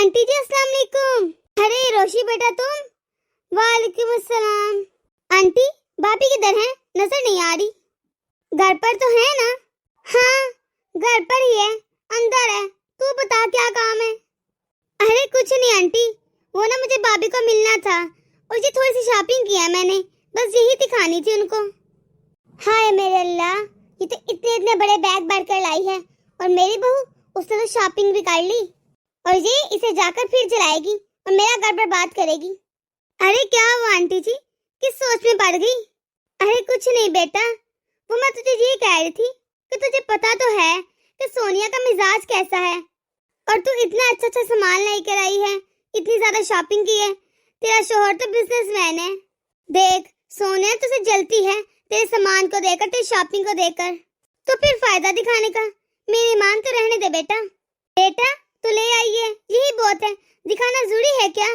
Aunty जी अस्सलाम वालेकुम। अरे रोशी बेटा तुम? वालेकुम अस्सलाम। आंटी भाभी किधर हैं? नजर नहीं आ रही। घर पर तो है ना? हाँ घर पर ही है, अंदर है। तू बता क्या काम है? अरे कुछ नहीं आंटी, वो ना मुझे भाभी को मिलना था और ये थोड़ी सी शॉपिंग की है मैंने, बस यही दिखानी थी उनको। हाय मेरे अल्लाह, ये तो इतने इतने बड़े बैग भर कर लाई है और मेरी बहू उसने तो शॉपिंग भी कर ली और ये इसे जाकर फिर चलाएगी और मेरा घर बर्बाद करेगी। अरे क्या हुआ आंटी जी, किस सोच में पड़ गई? अरे कुछ नहीं बेटा, वो मैं तुझे ये कह रही थी कि तुझे पता तो है कि सोनिया का मिजाज कैसा है और तू इतना अच्छा अच्छा सामान लेकर आई है, इतनी ज्यादा शॉपिंग की है। तेरा शोहर तो बिजनेसमैन है। देख सोनिया तुझे जलती है तेरे सामान को देखकर, तेरी शॉपिंग को देखकर, तो फिर फायदा दिखाने का मेरी मान तो रहने दे बेटा। बेटा तू ले आई है यही बहुत है, दिखाना जरूरी है क्या?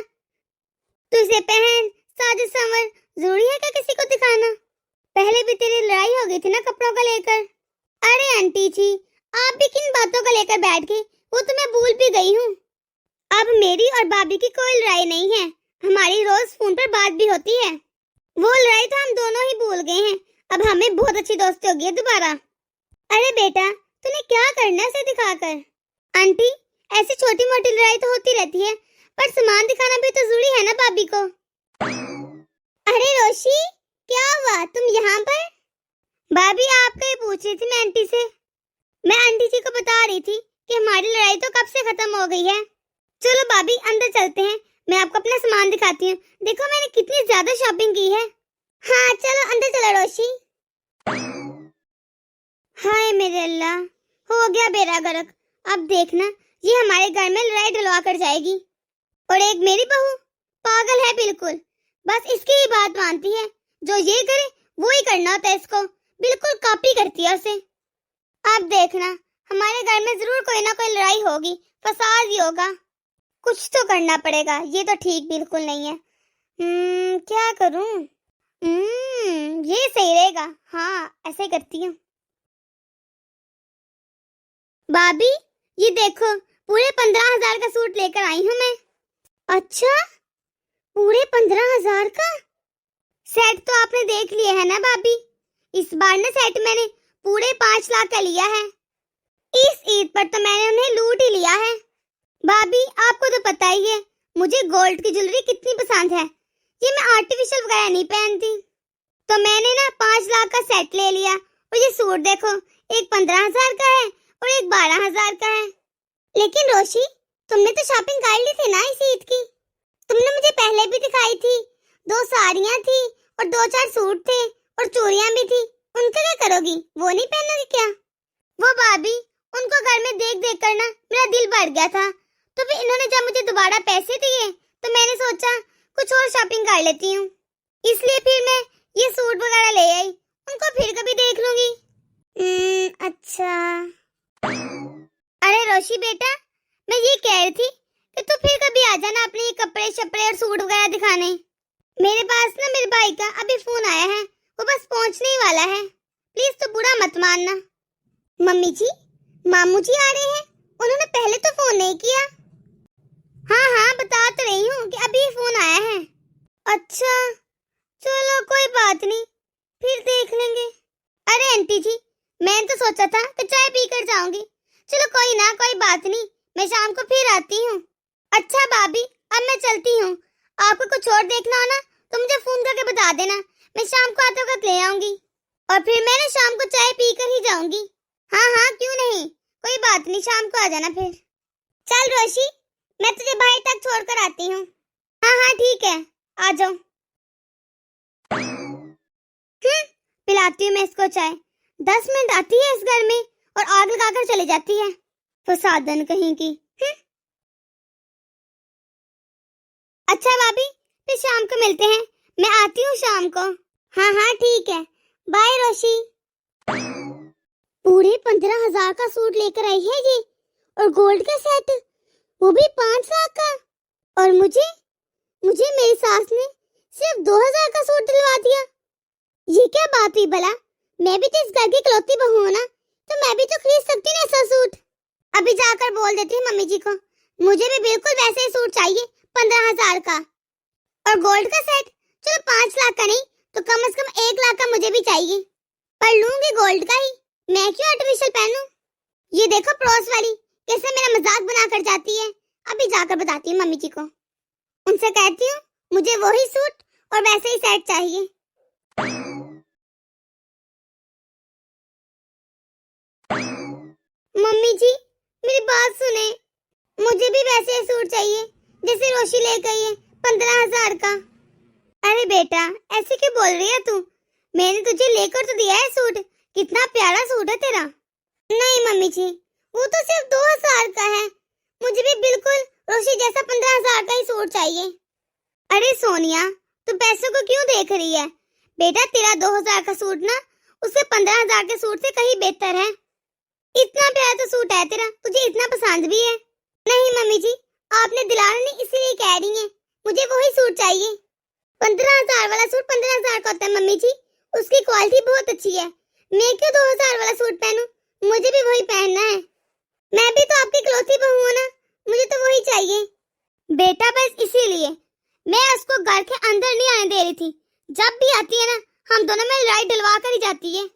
तू इसे पहन साज संवर, जरूरी है क्या किसी को दिखाना? पहले भी तेरी लड़ाई हो गई थी ना कपड़ों को लेकर। अरे आंटी जी आप भी किन बातों को लेकर बैठ गई, वो तो मैं भूल भी गई हूँ। अब मेरी और भाभी की कोई लड़ाई नहीं है, हमारी रोज फोन पर बात भी होती है। वो लड़ाई तो हम दोनों ही भूल गए हैं, अब हमें बहुत अच्छी दोस्ती हो गई है दोबारा। अरे बेटा तूने क्या करना है इसे दिखाकर? आंटी ऐसी छोटी मोटी लड़ाई तो होती रहती है, पर सामान दिखाना भी तो जरूरी है ना भाभी को। अरे रोशी क्या हुआ, तुम यहाँ पर? भाभी आपको ही पूछ रही थी मैं आंटी से। मैं आंटी जी को बता रही थी कि हमारी लड़ाई तो कब से खत्म हो गई है। चलो भाभी अंदर चलते हैं, मैं आपको अपना सामान दिखाती हूँ। देखो मैंने कितनी ज्यादा शॉपिंग की है। हाँ चलो अंदर चलो रोशी। हाय मेरे अल्लाह, हो गया बेड़ा गर्क। अब देखना ये हमारे घर में लड़ाई डलवा कर जाएगी। और एक मेरी बहू पागल है बिल्कुल, बस इसकी ही बात मानती है, जो ये करे वो ही करना होता है इसको, बिल्कुल कॉपी करती है उसे। अब देखना हमारे घर में जरूर कोई ना कोई लड़ाई होगी, फसाद ही होगा। कुछ तो करना पड़ेगा, ये तो ठीक बिल्कुल नहीं है। क्या करूं? ये सही रहेगा। हाँ ऐसे करती हूँ। भाभी ये देखो पूरे 15,000 का सूट लेकर आई हूँ मैं। अच्छा पूरे 15,000 का? सेट तो आपने देख लिया है ना भाभी, इस बार ना सेट मैंने पूरे 5 लाख का लिया है। इस ईद पर तो मैंने उन्हें लूट ही लिया है। भाभी आपको तो पता ही है मुझे गोल्ड की ज्वेलरी कितनी पसंद है, ये मैं आर्टिफिशियल वगैरह नहीं पहनती। तो मैंने ना 5 लाख का सेट ले लिया और ये सूट देखो, एक 15,000 का है और एक 12,000 का है। लेकिन रोशी तुमने तो शॉपिंग कर ली थी ना इस ईद की, तुमने मुझे पहले भी दिखाई थी। 2 साड़ियाँ थी और 2-4 सूट थे और चूड़ियाँ भी थी, उनका क्या करोगी? वो नहीं पहनोगी क्या? वो भाभी उनको घर में देख देख कर ना मेरा दिल भर गया था, तो फिर इन्होंने जब मुझे दोबारा पैसे दिए तो मैंने सोचा कुछ और शॉपिंग कर लेती हूँ, इसलिए फिर मैं ये सूट वगैरह ले आई, उनको फिर कभी देख लूंगी। अच्छा। अरे रोशी बेटा मैं ये कह रही थी कि तू फिर कभी आ जाना अपने कपड़े शपड़े और सूट वगैरह दिखाने। मेरे पास ना मेरे भाई का अभी फोन आया है, वो बस पहुंचने ही वाला है, प्लीज तो बुरा मत मानना। मम्मी जी मामू जी आ रहे हैं, उन्होंने पहले तो फोन नहीं किया। हाँ हाँ बता तो रही हूँ कि अभी फोन आया है। अच्छा चलो कोई बात नहीं, फिर देख लेंगे। अरे आंटी जी मैंने तो सोचा था कि चाय पी कर जाऊंगी, चलो कोई ना कोई बात नहीं, मैं शाम को फिर आती हूँ। अच्छा भाभी अब मैं चलती हूँ, आपको कुछ और देखना हो ना तो मुझे फोन करके बता देना, मैं शाम को आते वक्त ले आऊंगी और फिर मैं ना शाम को चाय पी कर ही जाऊंगी। हाँ हाँ क्यों नहीं, कोई बात नहीं, शाम को आ जाना फिर। चल रोशी मैं तुझे भाई तक छोड़कर आती हूँ। हाँ हाँ ठीक है आ जाओ। पिलाती हूँ मैं इसको चाय, 10 मिनट आती है इस घर में और आग लगाकर चली जाती है, फसादन कहीं की। अच्छा भाभी फिर शाम को मिलते हैं, मैं आती हूँ शाम को। हाँ हाँ ठीक है बाय रोशी। पूरे 15,000 का सूट लेकर आई है ये, और गोल्ड का सेट वो भी 5 लाख का, और मुझे मेरी सास ने सिर्फ 2,000 का सूट दिलवा दिया। ये क्या बात हुई भला, मैं भी तो इस घर की इकलौती बहू हूं ना, तो मैं भी तो खरीद सकती ना ऐसा सूट। अभी जाकर बोल देती हूँ मम्मी जी को, मुझे भी बिल्कुल वैसे ही सूट चाहिए 15,000 का। और गोल्ड का सेट, चलो 5 लाख का नहीं तो कम से कम 1 लाख का मुझे भी चाहिए, पर लूंगी गोल्ड का ही। मैं क्यों आर्टिफिशियल पहनूं? ये देखो पड़ोस वाली कैसे मेरा मजाक बना कर जाती है। अभी जाकर बताती हूँ मम्मी जी को, उनसे कहती हूँ मुझे वही सूट और वैसे ही सेट चाहिए। मम्मी जी मेरी बात सुने, मुझे भी वैसे ही सूट चाहिए जैसे रोशी ले गई है 15,000 का। अरे बेटा ऐसे क्यों बोल रही है तू? मैंने तुझे लेकर तो दिया है सूट, कितना प्यारा सूट है तेरा। नहीं मम्मी जी, वो तो सिर्फ 2,000 का है, मुझे भी बिल्कुल रोशी जैसा 15,000 का ही सूट चाहिए। अरे सोनिया तू पैसों को क्यों देख रही है? बेटा तेरा 2,000 का सूट ना उससे 15,000 के सूट से कहीं बेहतर है। इतना प्यारा तो सूट है तेरा, तुझे इतना पसंद भी है। नहीं मम्मी जी, आपने दिलाना नहीं इसीलिए कह रही हैं, मुझे वही सूट चाहिए। 15,000 वाला सूट 15,000 का होता है मम्मी जी, उसकी क्वालिटी बहुत अच्छी है। मैं क्यों 2,000 वाला सूट पहनूं? मुझे भी वही पहनना है। मैं भी तो आपकी इकलौती बहू हूं ना, मुझे तो वही चाहिए। बेटा बस इसीलिए मैं उसको घर के अंदर नहीं आने दे रही थी, जब भी आती है ना हम दोनों में लड़ाई डलवा कर ही जाती है।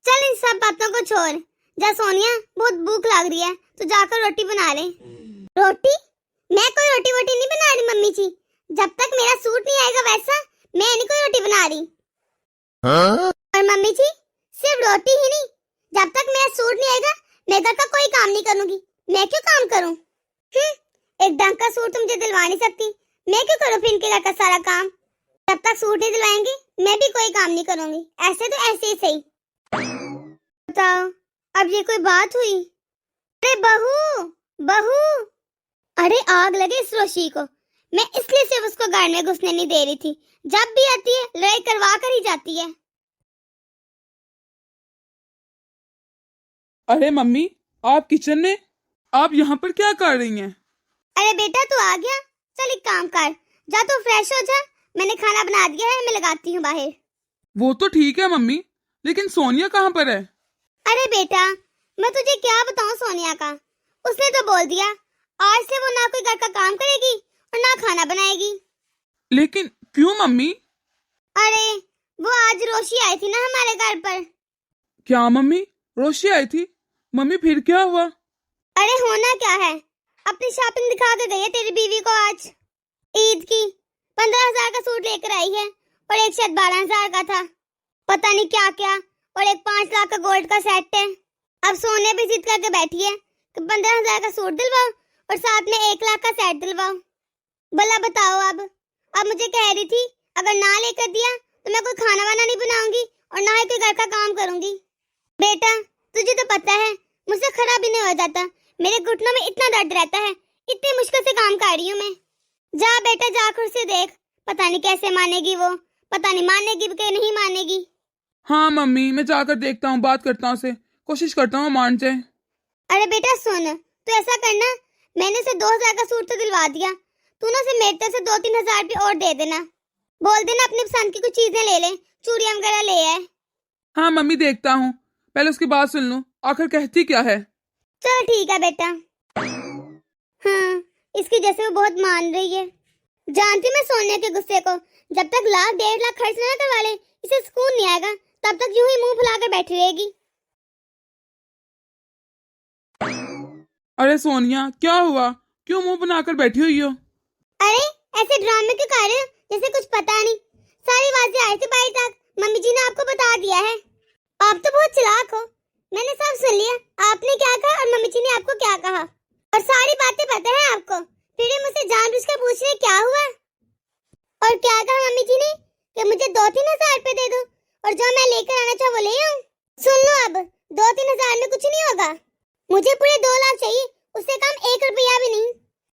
चल इन सब बातों को छोड़, जा सोनिया बहुत भूख लग रही है, तो जाकर रोटी बना ले। रोटी? मैं कोई रोटी वोटी नहीं बना रही मम्मी जी, जब तक मेरा सूट नहीं आएगा वैसा मैं नहीं कोई रोटी बना रही। और मम्मी जी सिर्फ रोटी ही नहीं, जब तक मेरा सूट नहीं आएगा मैं घर का कोई काम नहीं करूंगी। मैं क्यों काम करूं? एक ढंग का सूट तो मुझे दिलवा नहीं सकती, मैं क्यों करूं फिर इनके घर का सारा काम? जब तक सूट नहीं दिलवाएंगे मैं भी कोई काम नहीं करूंगी, ऐसे तो ऐसे ही सही। बताओ अब ये कोई बात हुई? अरे बहू बहू, अरे आग लगे इस रोशी को, मैं इसलिए सिर्फ उसको घर में घुसने नहीं दे रही थी, जब भी आती है लड़ाई करवा कर ही जाती है। अरे मम्मी आप किचन में, आप यहाँ पर क्या कर रही हैं? अरे बेटा तू आ गया, चल एक काम कर, जा तू फ्रेश हो जा, मैंने खाना बना दिया है, मैं लगाती हूँ बाहर। वो तो ठीक है मम्मी, लेकिन सोनिया कहाँ पर है? अरे बेटा मैं तुझे क्या बताऊँ सोनिया का, उसने तो बोल दिया आज से वो ना कोई घर का काम करेगी और ना खाना बनाएगी। लेकिन क्यों मम्मी? अरे वो आज रोशी आई थी ना हमारे घर पर। क्या मम्मी रोशी आई थी? मम्मी फिर क्या हुआ? अरे होना क्या है, अपनी शॉपिंग दिखा के गई है तेरी बीवी को आज ईद की। 15,000 का सूट लेकर आई है और एक शायद 12,000 का था, पता नहीं क्या क्या, और एक 5 लाख का गोल्ड का सेट है। अब सोनिया भी जिद करके बैठी है कि 15,000 का सूट दिलवाओ और साथ में 1 लाख का सेट दिलवाओ। भला बताओ अब मुझे कह रही थी अगर ना लेकर दिया तो मैं कोई खाना वाना नहीं बनाऊंगी और ना ही कोई घर का काम करूंगी। बेटा तुझे तो पता है मुझसे खड़ा भी नहीं हो जाता, मेरे घुटनों में इतना दर्द रहता है, इतनी मुश्किल से काम कर रही हूँ मैं। जा बेटा जाकर उसे देख, पता नहीं कैसे मानेगी वो, पता नहीं मानेगी कि नहीं मानेगी। हाँ मम्मी मैं जाकर देखता हूँ, बात करता हूँ उसे, कोशिश करता हूँ मान जाए। अरे बेटा सुन, तू ऐसा करना, मैंने उसे 2,000 का सूट तो दिलवा दिया, तू ना उसे मेरे तरफ से 2-3 हजार भी और दे देना, बोल देना अपनी पसंद की कुछ चीजें ले ले, चूड़ियां वगैरह ले आए। हाँ मम्मी देखता हूँ, पहले उसकी बात सुन लूँ, आखिर कहती क्या है। चल ठीक है बेटा। हाँ इसकी जैसे वो बहुत मान रही है, जानती मैं सोनिया के गुस्से को, जब तक 1.5 लाख खर्च ना करवा ले इसे सुकून नहीं आएगा, तब तक यूं ही मुंह फुलाकर बैठी रहेगी। अरे सोनिया क्या हुआ, क्यों मुंह बनाकर बैठी हुई हो? अरे ऐसे ड्रामे क्यों कर रहे हो जैसे कुछ पता नहीं, सारी बातें आई थी बाहर तक, मम्मी जी ने आपको बता दिया है। आप तो बहुत चालाक हो, मैंने सब सुन लिया, आपने क्या कहा और मम्मी जी ने आपको क्या कहा, और सारी बातें पता है आपको, फिर मुझसे जानबूझकर पूछ रहे क्या हुआ। और क्या कहा मम्मी जी ने कि मुझे 2-3 हजार रुपए दे दो और जो मैं लेकर आना चाहूँ वो ले आऊं। सुन लो अब 2-3 हजार में कुछ नहीं होगा, मुझे पूरे 2 लाख चाहिए, उससे कम 1 रुपया भी नहीं।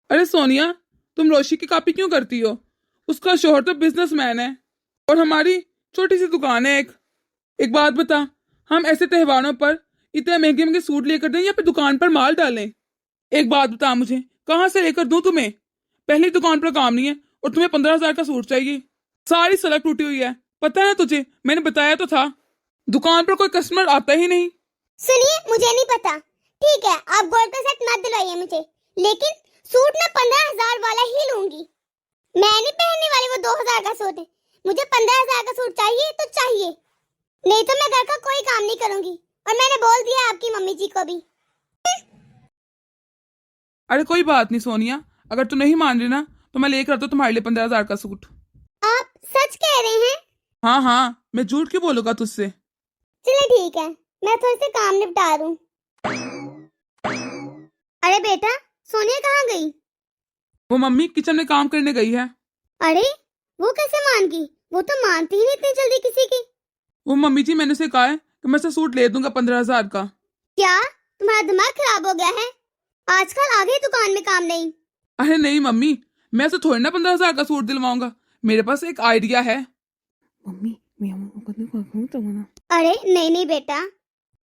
अरे सोनिया तुम रोशी की कॉपी क्यों करती हो? उसका शोहर तो बिजनेसमैन है और हमारी छोटी सी दुकान है। एक बात बता, हम ऐसे त्योहारों पर इतने महंगे महंगे सूट लेकर दें या फिर दुकान पर माल डालें? एक बात बता मुझे, कहाँ से लेकर दूं तुम्हें? पहली दुकान पर काम नहीं है और तुम्हें 15,000 का सूट चाहिए, सारी सड़क टूटी हुई है, पता है तुझे, मैंने बताया तो था, दुकान पर कोई कस्टमर आता ही नहीं। सुनिए मुझे नहीं पता, ठीक है आप गोल्ड का सेट मत दिलवाइए मुझे, लेकिन सूट मैं 15,000 वाला ही लूंगी। मैं नहीं पहनने वाली वो 2,000 का सूट है। मुझे 15,000 का सूट चाहिए तो चाहिए, नहीं तो मैं घर का कोई काम नहीं करूंगी। और मैंने बोल दिया आपकी मम्मी जी को भी। अरे कोई बात नहीं सोनिया, अगर तू नहीं मान रही ना तो मैं लेकर आता हूँ तुम्हारे लिए 15,000 का सूट। आप सच कह रहे हैं? हाँ हाँ, मैं झूठ क्यों बोलूंगा तुझसे। चलिए ठीक है, मैं थोड़े से काम निपटा दूं। अरे बेटा, सोनिया कहाँ गई? वो मम्मी किचन में काम करने गई है। अरे वो कैसे मान गई? वो तो मानती ही नहीं इतनी जल्दी किसी की। वो मम्मी जी मैंने उसे कहा है कि मैं उसे सूट ले दूंगा 15,000 का। क्या तुम्हारा दिमाग खराब हो गया है? आजकल आगे दुकान में काम नहीं। अरे नहीं मम्मी, मैं उसे थोड़ी ना 15,000 का सूट दिलवाऊंगा। मेरे पास एक आइडिया है। मम्मी अरे नहीं नहीं बेटा।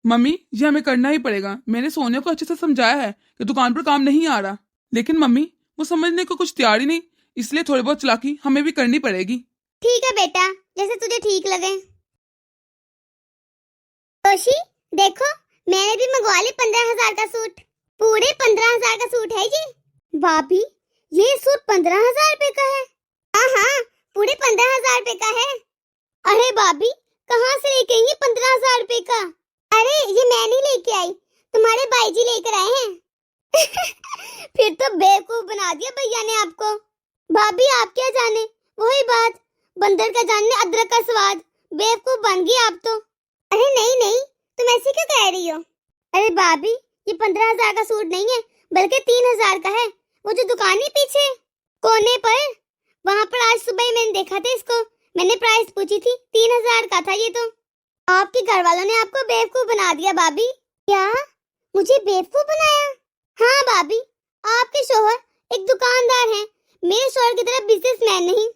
मम्मी ये हमें करना ही पड़ेगा। मैंने सोनिया को अच्छे से समझाया है कि दुकान पर काम नहीं आ रहा, लेकिन मम्मी वो समझने को कुछ तैयार ही नहीं, इसलिए थोड़ी बहुत चालाकी हमें भी करनी पड़ेगी। ठीक है बेटा, जैसे तुझे ठीक लगे। रोशी देखो, मैंने भी मंगवा ली 15,000 का सूट। पूरे 15,000 का सूट है ये। भाभी ये सूट 15,000 रुपए का है? हाँ हाँ, पूरे 15,000 रुपए का है। अरे भाभी कहाँ से लेके आई 15,000 रुपए का? अरे ये मैं नहीं लेके आई, तुम्हारे भाई जी लेकर आए हैं। फिर तो बेवकूफ बना दिया भैया ने आपको। भाभी आप क्या जाने, वही बात, बंदर का जानने अदरक का स्वाद। बेवकूफ बन गई आप तो। अरे नहीं नहीं, तुम ऐसे क्यों कह रही हो? अरे भाभी ये 15,000 का सूट नहीं है, बल्कि 3,000 का है। वो जो दुकान है पीछे कोने पर, वहाँ पर आज सुबह ही मैंने देखा था इसको। मैंने प्राइस पूछी थी, 3,000 का था ये तो। आपके घर वालों ने आपको बेवकूफ बना दिया भाभी। क्या मुझे बेवकूफ बनाया? हाँ भाभी, आपके शोहर एक दुकानदार हैं, मेरे शोहर की तरह बिजनेसमैन नहीं।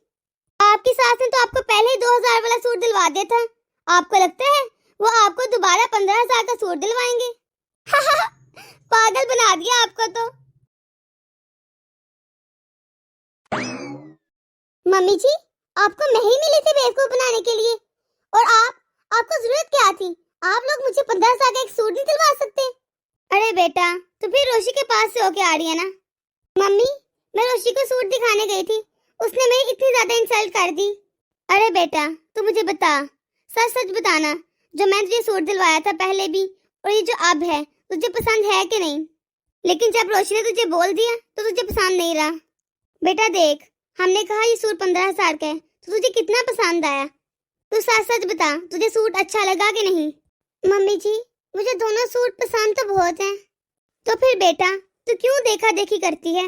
आपकी सास ने तो आपको पहले ही 2,000 वाला सूट दिलवा दिया था। आपको लगता है वो आपको दोबारा 15,000 का सूट दिलवाएंगे? पागल बना दिया आपको तो। मम्मी जी आपको मैं ही मिली थी बेवकूफ बनाने के लिए, और आपको जरूरत क्या थी? आप लोग मुझे 15,000 का एक सूट नहीं दिलवा सकते? अरे बेटा तो फिर रोशी के पास से होके आ रही है ना। मम्मी मैं रोशी को सूट दिखाने गई थी, उसने मेरी इतनी ज्यादा इंसल्ट कर दी। अरे बेटा तू मुझे बता, सच सच बताना, जो मैं तुझे सूट दिलवाया था पहले भी और ये जो अब है, तुझे पसंद है कि नहीं? लेकिन जब रोशी ने तुझे बोल दिया तो तुझे पसंद नहीं रहा। बेटा देख, हमने कहा ये सूट 15,000 का है, तो तुझे कितना पसंद आया? तू सच सच बता, तुझे सूट अच्छा लगा कि नहीं? मम्मी जी मुझे दोनों सूट पसंद तो बहुत हैं। तो फिर बेटा तू क्यों देखा देखी करती है?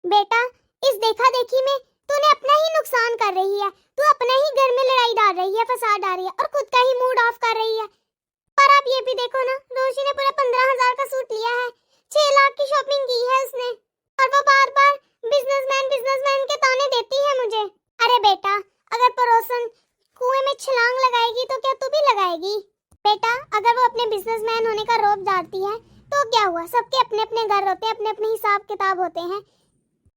बेटा इस देखा देखी में तूने अपना ही नुकसान कर रही है। तू अपने ही घर में लड़ाई डाल रही है, फसाद डाल रही है और खुद का ही मूड ऑफ कर रही है। पर आप ये भी देखो ना, रोशी ने पूरा 15,000 का सूट लिया है, 6 लाख की शॉपिंग की है उसने, और वो बार बार बिजनेसमैन के ताने देती है मुझे। अरे बेटा अगर पड़ोसन कुएं में छलांग लगाएगी तो क्या तू भी लगाएगी? बेटा अगर वो अपने बिजनेसमैन होने का रोब झाड़ती है तो क्या हुआ, सबके अपने अपने घर होते हैं, अपने अपने हिसाब किताब होते हैं।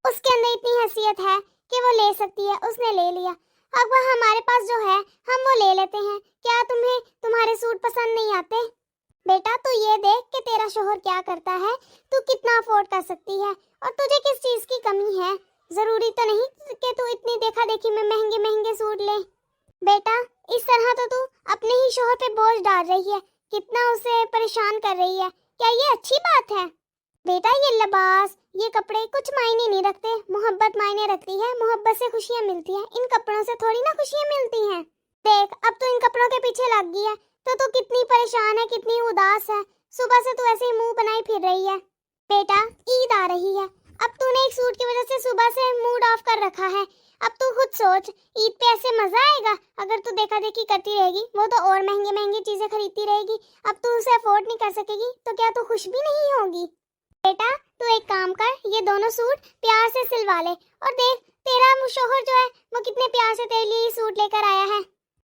उसके अंदर इतनी हैसियत है कि वो ले सकती है, उसने ले लिया। अब वह हमारे पास जो है हम वो ले लेते हैं। क्या तुम्हें तुम्हारे सूट पसंद नहीं आते? बेटा तू ये देख कि तेरा शोहर क्या करता है, तू कितना अफोर्ड कर सकती है और तुझे किस चीज की कमी है। जरूरी तो नहीं कि तू इतनी देखा देखी में महंगे महंगे सूट ले। बेटा इस तरह तो तू अपने ही शोहर पे बोझ डाल रही है, कितना उसे परेशान कर रही है। क्या ये अच्छी बात है? बेटा ये लिबास, ये कपड़े कुछ मायने नहीं रखते, मोहब्बत मायने रखती है। मोहब्बत से खुशियाँ मिलती हैं, इन कपड़ों से थोड़ी ना खुशियाँ मिलती हैं। देख अब तू इन कपड़ों के पीछे लग गई है तो तू कितनी परेशान है, कितनी उदास है। सुबह से तू ऐसे ही मुंह बनाई फिर रही है। बेटा ईद आ रही है, अब तूने एक सूट की वजह से सुबह से मूड ऑफ कर रखा है। अब तू खुद सोच, ईद पे ऐसे मजा आएगा? अगर तू देखा देखी करती रहेगी, वो तो और महंगे महंगे चीजें खरीदती रहेगी, अब तू उसे अफोर्ड नहीं कर सकेगी तो क्या तू खुश भी नहीं होगी? बेटा तू एक काम कर, ये दोनों सूट प्यार से सिलवा ले, और देख तेरा शोहर जो है वो कितने प्यार से तेरे लिए सूट लेकर आया है,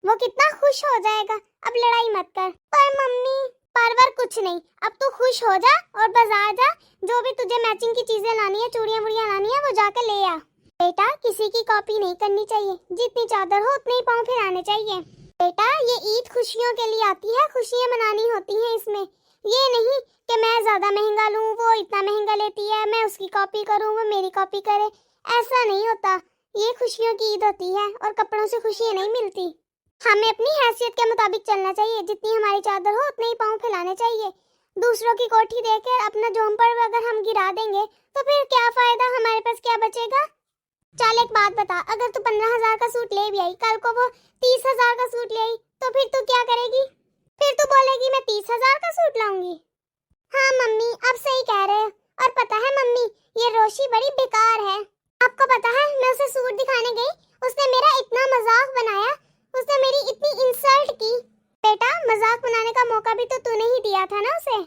वो कितना खुश हो जाएगा। अब लड़ाई मत कर। पर मम्मी परवर कुछ नहीं, अब तू खुश हो जा और बाजार जा, जो भी तुझे मैचिंग की चीजें लानी है, चूड़ियां बुड़ियां लानी है, वो जाकर ले आ। बेटा किसी की कॉपी नहीं करनी चाहिए, जितनी चादर हो उतने ही पाँव फिराने चाहिए। बेटा ये ईद खुशियों के लिए आती है, खुशियां मनानी होती हैं इसमें। ये नहीं कि मैं ज्यादा महंगा लूं, वो इतना महंगा लेती है, मैं उसकी कॉपी करूं, वो मेरी कॉपी करे। ऐसा नहीं होता। ये खुशियों की ईद होती है और कपड़ों से खुशियां नहीं मिलती। हमें अपनी हैसियत के मुताबिक चलना चाहिए। जितनी हमारी चादर हो उतने ही पाँव फैलाने चाहिए। दूसरों की कोठी देखकर अपना झोंपड़ अगर हम गिरा देंगे तो फिर क्या फायदा, हमारे पास क्या बचेगा। चल एक बात बता, अगर तू 15,000 का सूट ले भी आई, कल को वो 30,000 का सूट ले आई, तो फिर तू क्या करेगी? फिर तू बोलेगी मैं 30,000 का सूट लाऊंगी। हाँ मम्मी, आप सही कह रहे हो। और पता है मम्मी, ये रोशी बड़ी बेकार है। आपको पता है, मैं उसे सूट दिखाने गई, उसने मेरा इतना मजाक बनाया, उसने मेरी इतनी इंसल्ट की। बेटा, मजाक बनाने का मौका भी तो तूने ही दिया था ना उसे।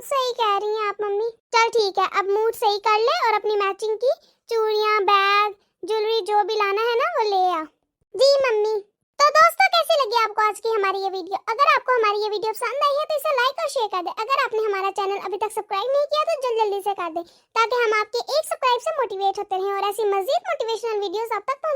सही कह रही हैं आप मम्मी। चल ठीक है, अब मूड सही कर ले और अपनी मैचिंग की चूड़ियां, बैग, ज्वेलरी जो भी लाना है ना वो ले आ। जी मम्मी। तो दोस्तों, कैसी लगी आपको आज की हमारी ये वीडियो? अगर आपको हमारी ये वीडियो पसंद आई है तो इसे लाइक और शेयर कर दे। अगर आपने हमारा चैनल अभी तक सब्सक्राइब नहीं किया तो जल्दी जल्दी से कर दे, ताकि हम आपके एक सब्सक्राइब से मोटिवेट होते रहें और ऐसी मजीद मोटिवेशनल वीडियोस आप तक